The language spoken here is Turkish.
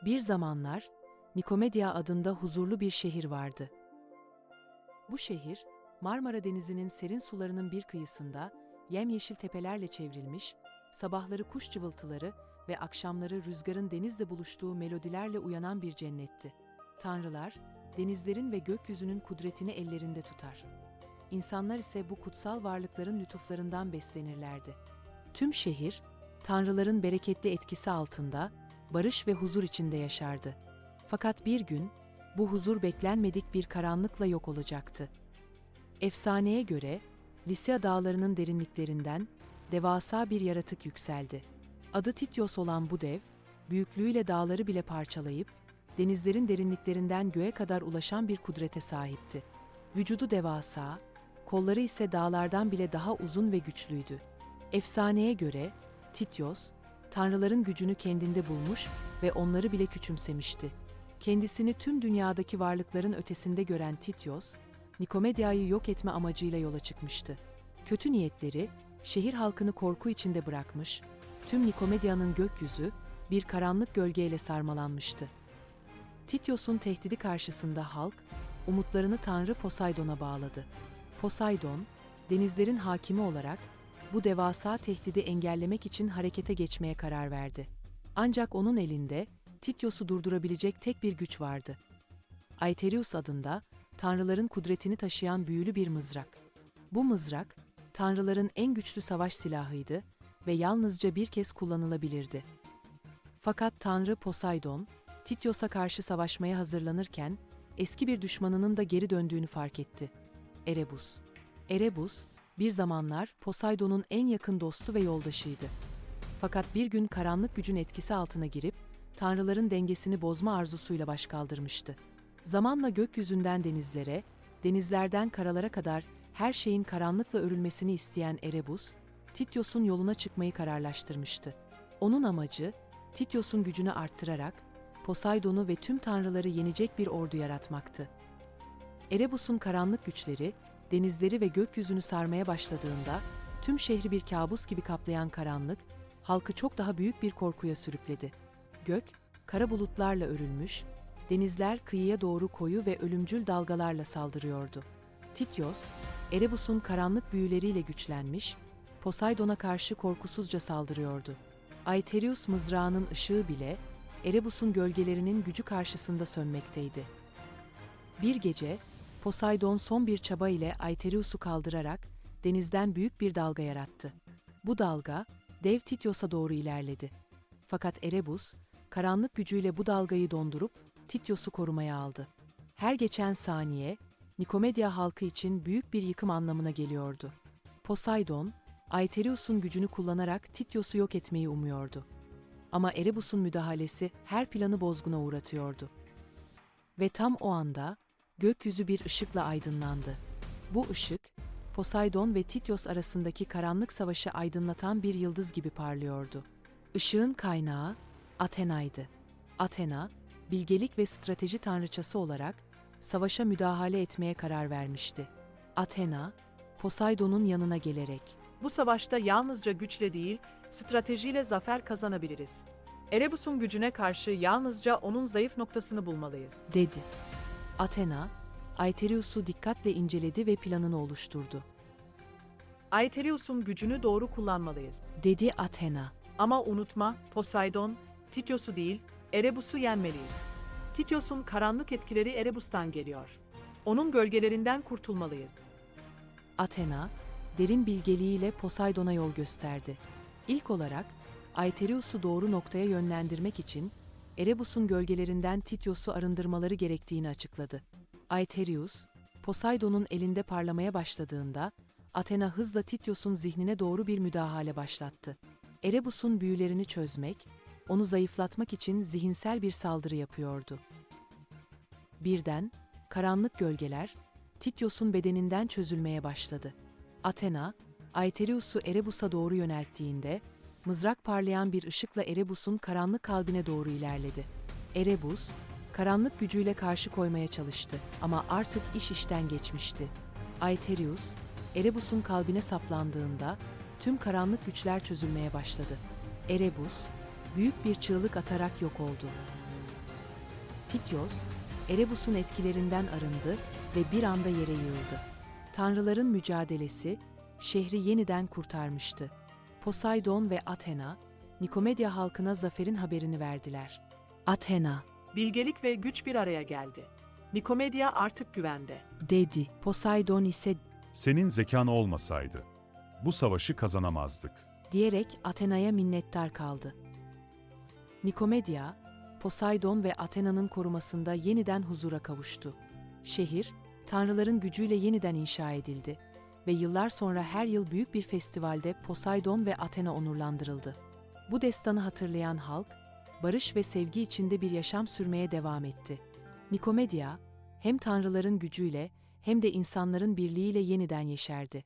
Bir zamanlar Nikomedia adında huzurlu bir şehir vardı. Bu şehir, Marmara Denizi'nin serin sularının bir kıyısında yemyeşil tepelerle çevrilmiş, sabahları kuş cıvıltıları ve akşamları rüzgarın denizle buluştuğu melodilerle uyanan bir cennetti. Tanrılar, denizlerin ve gökyüzünün kudretini ellerinde tutar. İnsanlar ise bu kutsal varlıkların lütuflarından beslenirlerdi. Tüm şehir, tanrıların bereketli etkisi altında, barış ve huzur içinde yaşardı. Fakat bir gün, bu huzur beklenmedik bir karanlıkla yok olacaktı. Efsaneye göre, Lisya dağlarının derinliklerinden devasa bir yaratık yükseldi. Adı Tityos olan bu dev, büyüklüğüyle dağları bile parçalayıp, denizlerin derinliklerinden göğe kadar ulaşan bir kudrete sahipti. Vücudu devasa, kolları ise dağlardan bile daha uzun ve güçlüydü. Efsaneye göre, Tityos, tanrıların gücünü kendinde bulmuş ve onları bile küçümsemişti. Kendisini tüm dünyadaki varlıkların ötesinde gören Tityos, Nikomedia'yı yok etme amacıyla yola çıkmıştı. Kötü niyetleri, şehir halkını korku içinde bırakmış, tüm Nikomedia'nın gökyüzü bir karanlık gölgeyle sarmalanmıştı. Tityos'un tehdidi karşısında halk, umutlarını Tanrı Poseidon'a bağladı. Poseidon, denizlerin hakimi olarak bu devasa tehdidi engellemek için harekete geçmeye karar verdi. Ancak onun elinde Tityos'u durdurabilecek tek bir güç vardı. Aetherius adında, tanrıların kudretini taşıyan büyülü bir mızrak. Bu mızrak, tanrıların en güçlü savaş silahıydı ve yalnızca bir kez kullanılabilirdi. Fakat Tanrı Poseidon, Tityos'a karşı savaşmaya hazırlanırken, eski bir düşmanının da geri döndüğünü fark etti. Erebus. Erebus, bir zamanlar Poseidon'un en yakın dostu ve yoldaşıydı. Fakat bir gün karanlık gücün etkisi altına girip, tanrıların dengesini bozma arzusuyla başkaldırmıştı. Zamanla gökyüzünden denizlere, denizlerden karalara kadar her şeyin karanlıkla örülmesini isteyen Erebus, Tityos'un yoluna çıkmayı kararlaştırmıştı. Onun amacı, Tityos'un gücünü arttırarak, Poseidon'u ve tüm tanrıları yenecek bir ordu yaratmaktı. Erebus'un karanlık güçleri, denizleri ve gökyüzünü sarmaya başladığında, tüm şehri bir kabus gibi kaplayan karanlık, halkı çok daha büyük bir korkuya sürükledi. Gök, kara bulutlarla örülmüş, denizler kıyıya doğru koyu ve ölümcül dalgalarla saldırıyordu. Tityos, Erebus'un karanlık büyüleriyle güçlenmiş, Poseidon'a karşı korkusuzca saldırıyordu. Aetherius mızrağının ışığı bile, Erebus'un gölgelerinin gücü karşısında sönmekteydi. Bir gece, Poseidon son bir çaba ile Aetherius'u kaldırarak denizden büyük bir dalga yarattı. Bu dalga, dev Tityos'a doğru ilerledi. Fakat Erebus, karanlık gücüyle bu dalgayı dondurup Tityos'u korumaya aldı. Her geçen saniye, Nikomedia halkı için büyük bir yıkım anlamına geliyordu. Poseidon, Aetherius'un gücünü kullanarak Tityos'u yok etmeyi umuyordu. Ama Erebus'un müdahalesi her planı bozguna uğratıyordu. Ve tam o anda, gökyüzü bir ışıkla aydınlandı. Bu ışık, Poseidon ve Tityos arasındaki karanlık savaşı aydınlatan bir yıldız gibi parlıyordu. Işığın kaynağı, Athena'ydı. Athena, bilgelik ve strateji tanrıçası olarak, savaşa müdahale etmeye karar vermişti. Athena, Poseidon'un yanına gelerek, Bu savaşta yalnızca güçle değil, stratejiyle zafer kazanabiliriz. Erebus'un gücüne karşı yalnızca onun zayıf noktasını bulmalıyız. dedi. Athena, Aetherius'u dikkatle inceledi ve planını oluşturdu. Aetherius'un gücünü doğru kullanmalıyız. Dedi Athena. Ama unutma, Poseidon, Tityos'u değil, Erebus'u yenmeliyiz. Tityos'un karanlık etkileri Erebus'tan geliyor. Onun gölgelerinden kurtulmalıyız. Athena, derin bilgeliğiyle Poseidon'a yol gösterdi. İlk olarak, Aetherius'u doğru noktaya yönlendirmek için, Erebus'un gölgelerinden Tityos'u arındırmaları gerektiğini açıkladı. Aetherius, Poseidon'un elinde parlamaya başladığında, Athena hızla Tityos'un zihnine doğru bir müdahale başlattı. Erebus'un büyülerini çözmek, onu zayıflatmak için zihinsel bir saldırı yapıyordu. Birden, karanlık gölgeler, Tityos'un bedeninden çözülmeye başladı. Athena, Aetherius'u Erebus'a doğru yönelttiğinde, mızrak parlayan bir ışıkla Erebus'un karanlık kalbine doğru ilerledi. Erebus, karanlık gücüyle karşı koymaya çalıştı ama artık iş işten geçmişti. Aetherius, Erebus'un kalbine saplandığında tüm karanlık güçler çözülmeye başladı. Erebus, büyük bir çığlık atarak yok oldu. Tityos, Erebus'un etkilerinden arındı ve bir anda yere yığıldı. Tanrıların mücadelesi şehri yeniden kurtarmıştı. Poseidon ve Athena, Nikomedya halkına zaferin haberini verdiler. Athena, Bilgelik ve güç bir araya geldi. Nikomedya artık güvende. dedi. Poseidon ise Senin zekan olmasaydı bu savaşı kazanamazdık. diyerek Athena'ya minnettar kaldı. Nikomedya, Poseidon ve Athena'nın korumasında yeniden huzura kavuştu. Şehir, tanrıların gücüyle yeniden inşa edildi ve yıllar sonra her yıl büyük bir festivalde Poseidon ve Athena onurlandırıldı. Bu destanı hatırlayan halk, barış ve sevgi içinde bir yaşam sürmeye devam etti. Nikomedya, hem tanrıların gücüyle hem de insanların birliğiyle yeniden yeşerdi.